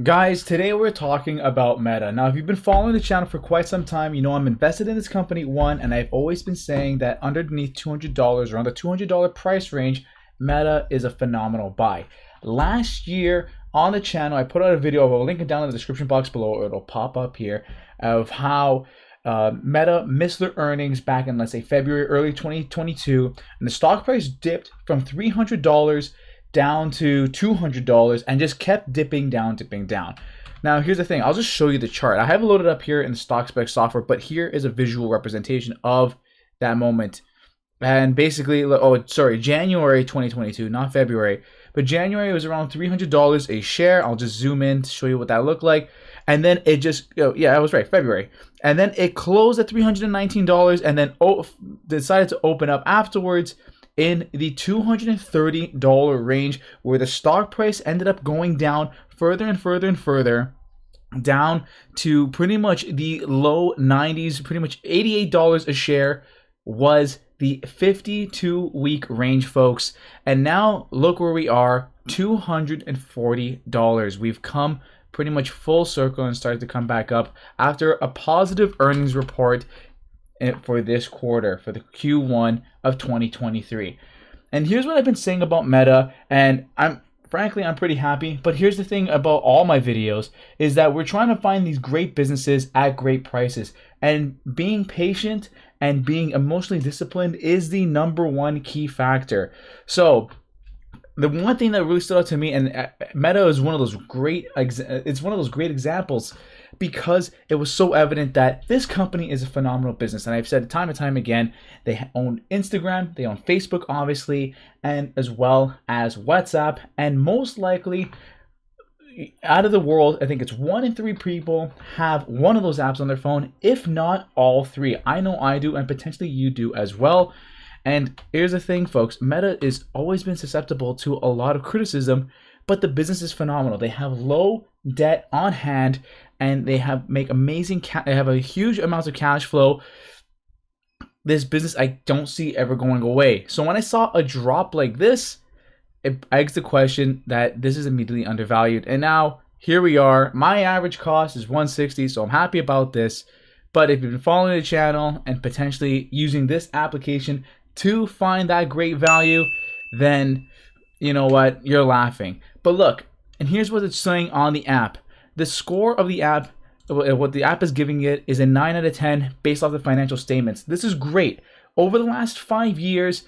Guys, today we're talking about Meta. Now, if you've been following the channel for quite some time, you know I'm invested in this company, and I've always been saying that underneath $200, around the $200 price range, Meta is a phenomenal buy. Last year on the channel, I put out a video, I'll link it down in the description box below, or it'll pop up here, of how Meta missed their earnings back in, let's say, February, early 2022, and the stock price dipped from $300 down to $200 and just kept dipping down. Now, here's the thing. I'll just show you the chart. I have it loaded up here in the stock spec software, but here is a visual representation of that moment. And basically, oh, sorry, January 2022, not February, but January was around $300 a share. I'll just zoom in to show you what that looked like. And then it just, yeah, I was right, February. And then it closed at $319 and then decided to open up afterwards in the $230 range, where the stock price ended up going down further and further, down to pretty much the low 90s, pretty much $88 a share was the 52-week range, folks. And now look where we are, $240. We've come pretty much full circle and started to come back up after a positive earnings report for this quarter, for the Q1 of 2023. And here's what I've been saying about Meta, and frankly, I'm pretty happy. But here's the thing about all my videos is that we're trying to find these great businesses at great prices. And being patient and being emotionally disciplined is the #1 key factor. So the one thing that really stood out to me, and Meta is one of those great examples, because it was so evident that this company is a phenomenal business. And I've said time and time again, they own Instagram, they own Facebook, obviously, and as well as WhatsApp. And most likely, out of the world, I think it's 1 in 3 people have one of those apps on their phone, if not all 3. I know I do, and potentially you do as well. And here's the thing, folks, Meta has always been susceptible to a lot of criticism, but the business is phenomenal. They have low debt on hand, and they have they have a huge amounts of cash flow. This business I don't see ever going away. So when I saw a drop like this, it begs the question that this is immediately undervalued. And now here we are. My average cost is $160, so I'm happy about this. But if you've been following the channel and potentially using this application to find that great value, then you know what, you're laughing. But look, and here's what it's saying on the app. The score of the app, what the app is giving it, is a 9 out of 10 based off the financial statements. This is great. Over the last 5 years,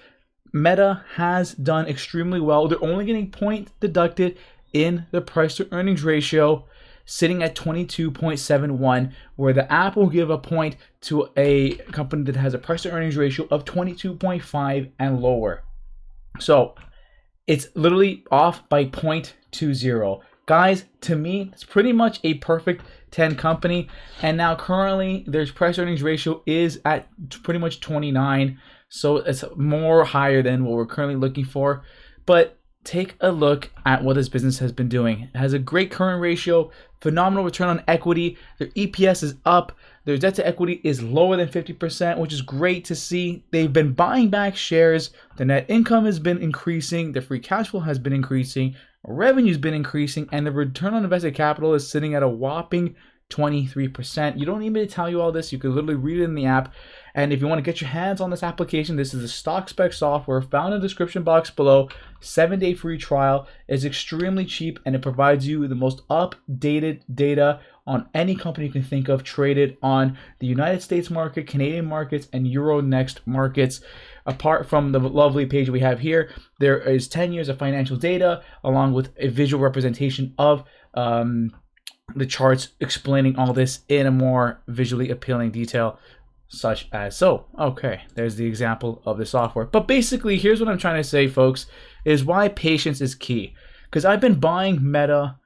Meta has done extremely well. They're only getting point deducted in the price to earnings ratio, sitting at 22.71, where the app will give a point to a company that has a price to earnings ratio of 22.5 and lower. So it's literally off by 0.20. Guys, to me, it's pretty much a perfect 10 company. And now currently their price earnings ratio is at pretty much 29. So it's more higher than what we're currently looking for. But take a look at what this business has been doing. It has a great current ratio, phenomenal return on equity. Their EPS is up. Their debt to equity is lower than 50%, which is great to see. They've been buying back shares. The net income has been increasing. The free cash flow has been increasing. Revenue's been increasing. And the return on invested capital is sitting at a whopping 23%. You don't need me to tell you all this. You can literally read it in the app. And if you want to get your hands on this application, this is the stock spec software found in the description box below. 7-day free trial. It's extremely cheap, and it provides you the most updated data on any company you can think of traded on the United States market, Canadian markets, and Euronext markets. Apart from the lovely page we have here, there is 10 years of financial data along with a visual representation of the charts explaining all this in a more visually appealing detail, such as so. Okay, there's the example of the software. But basically, here's what I'm trying to say, folks, is why patience is key. Because I've been buying Meta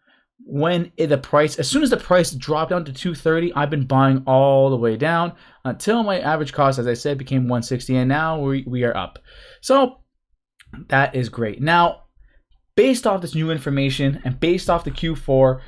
when as soon as the price dropped down to 230, I've been buying all the way down until my average cost, as I said, became 160, and now we are up. So that is great. Now, based off this new information and based off the Q4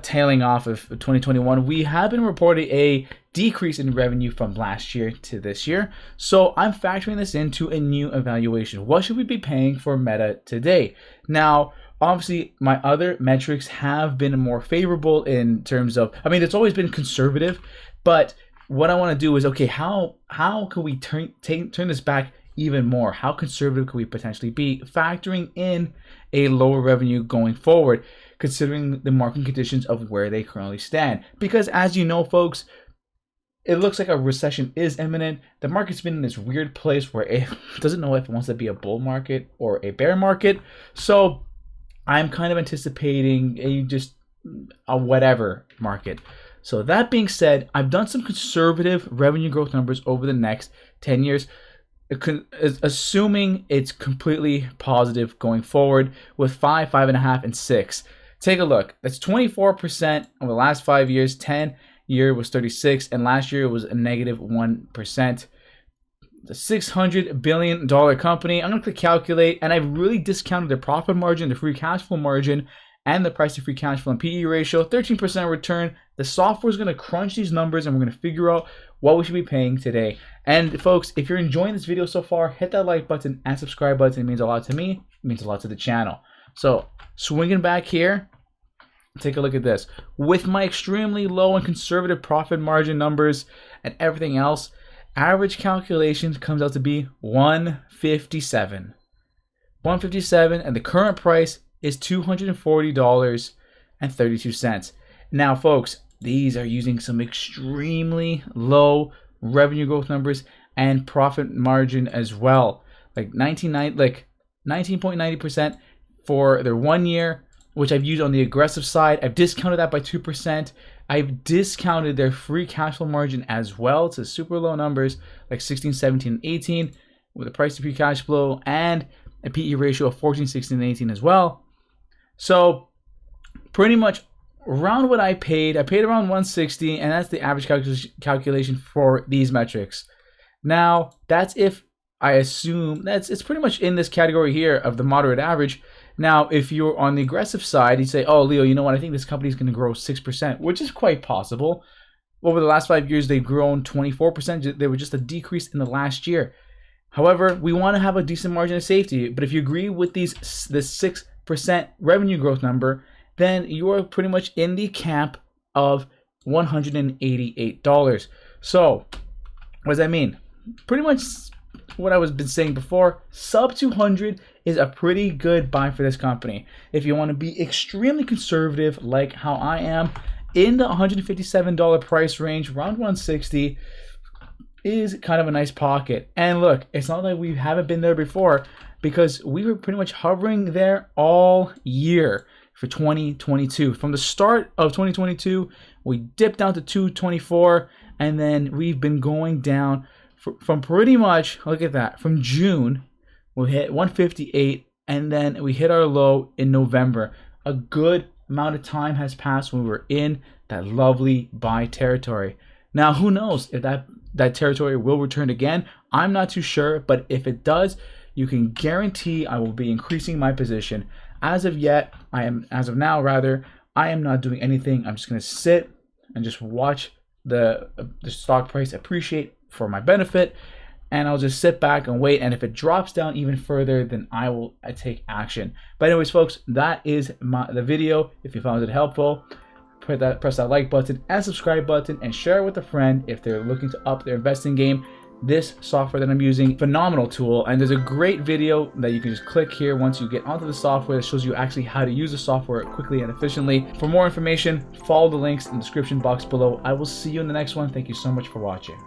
tailing off of 2021, we have been reporting a decrease in revenue from last year to this year. So I'm factoring this into a new evaluation. What should we be paying for Meta today? Now, Obviously, my other metrics have been more favorable in terms of, I mean, it's always been conservative, but what I want to do is, okay, how can we turn this back even more? How conservative could we potentially be, factoring in a lower revenue going forward, considering the market conditions of where they currently stand? Because as you know, folks, it looks like a recession is imminent. The market's been in this weird place where it doesn't know if it wants to be a bull market or a bear market. So I'm kind of anticipating a whatever market. So that being said, I've done some conservative revenue growth numbers over the next 10 years, assuming it's completely positive going forward with 5, 5.5, and 6. Take a look. That's 24% over the last 5 years. 10 year was 36, and last year it was a negative 1%. The $600 billion company. I'm going to click calculate, and I've really discounted the profit margin, the free cash flow margin, and the price to free cash flow and PE ratio. 13% return. The software is going to crunch these numbers, and we're going to figure out what we should be paying today. And folks, if you're enjoying this video so far, hit that like button and subscribe button. It means a lot to me. It means a lot to the channel. So swinging back here, take a look at this. With my extremely low and conservative profit margin numbers and everything else, average calculations comes out to be 157. 157, and the current price is $240.32. Now, folks, these are using some extremely low revenue growth numbers and profit margin as well, like 19.90% for their 1 year, which I've used on the aggressive side. I've discounted that by 2%. I've discounted their free cash flow margin as well to super low numbers like 16, 17, and 18 with a price to free cash flow and a PE ratio of 14, 16, and 18 as well. So pretty much around what I paid around 160, and that's the average calculation for these metrics. Now, that's if I assume it's pretty much in this category here of the moderate average. Now, if you're on the aggressive side, you say, oh, Leo, you know what? I think this company is going to grow 6%, which is quite possible. Over the last 5 years, they've grown 24%. They were just a decrease in the last year. However, we want to have a decent margin of safety. But if you agree with this 6% revenue growth number, then you are pretty much in the camp of $188. So what does that mean? Pretty much what I was been saying before, sub 200 is a pretty good buy for this company. If you want to be extremely conservative, like how I am, in the $157 price range, around 160 is kind of a nice pocket. And look, it's not like we haven't been there before, because we were pretty much hovering there all year for 2022. From the start of 2022, we dipped down to 224, and then we've been going down from pretty much, look at that, from June, we hit 158, and then we hit our low in November. A good amount of time has passed when we were in that lovely buy territory. Now, who knows if that territory will return again? I'm not too sure, but if it does, you can guarantee I will be increasing my position. As of now, I am not doing anything. I'm just going to sit and just watch the stock price appreciate for my benefit, and I'll just sit back and wait. And if it drops down even further, then I take action. But anyways, folks, that is the video. If you found it helpful, press that like button and subscribe button, and share it with a friend if they're looking to up their investing game. This software that I'm using, phenomenal tool, and there's a great video that you can just click here once you get onto the software that shows you actually how to use the software quickly and efficiently. For more information, follow the links in the description box below. I will see you in the next one. Thank you so much for watching.